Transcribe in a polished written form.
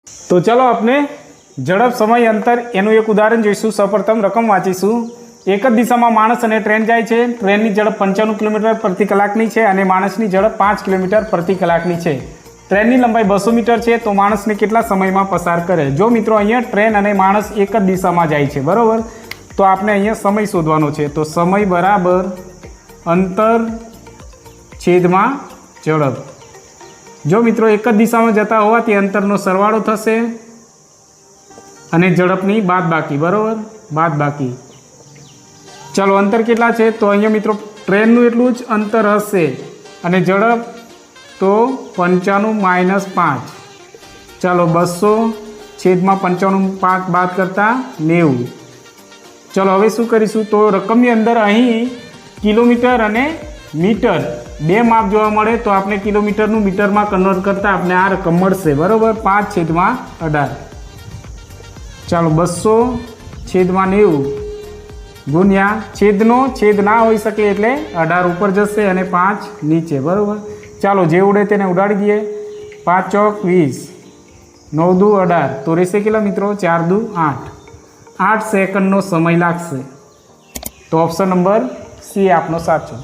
तो चलो अपने झड़प समय अंतर एनु एक उदाहरण जोईशुं। सर्वप्रथम रकम वांचीशुं। एक ज दिशामां माणस अने ट्रेन जाय छे। ट्रेननी झड़प 95 किलोमीटर प्रति कलाकनी छे अने माणसनी झड़प 5 किलोमीटर प्रति कलाकनी छे। ट्रेननी लंबाई 200 मीटर छे तो माणसने केटला समयमां पसार करे। जो मित्रों अहींया ट्रेन अने माणस एक ज दिशामां जाय छे, बरोबर। तो आपने अहींया समय शोधवानो छे। तो समय बराबर अंतर छेदमां झड़प। जो मित्रों एक ज दिशामां जता होवाथी अंतरनो सरवाळो थशे अने झड़पनी बादबाकी, बरोबर, बादबाकी। चलो अंतर केटला छे तो अहींया मित्रों ट्रेननुं एटलुं ज अंतर हशे अने झड़प तो 95 - 5। चलो 200 छेदमां 95 बाद करता 90। चलो हवे शुं करीशुं तो रकमनी अंदर अहीं किलोमीटर अने मीटर बे माप जोवा मळे तो आपणे किलोमीटरनुं मीटरमां कन्वर्ट करता आपणे आ रकम मळशे, बरोबर। 5/18। चलो 200 छेदमां 90 गुण्या छेदनो छेद ना होई शके एटले 18 ऊपर जशे अने 5 नीचे, बरोबर। चलो जे उड़े तेने उड़ाड़ी दीए। 5 चौक 20, 9 दू 18 तो रहेशे केटला मित्रों 4 दू 8। 8 सेकंडनो समय लागशे। तो ऑप्शन नंबर सी आपनो साचो।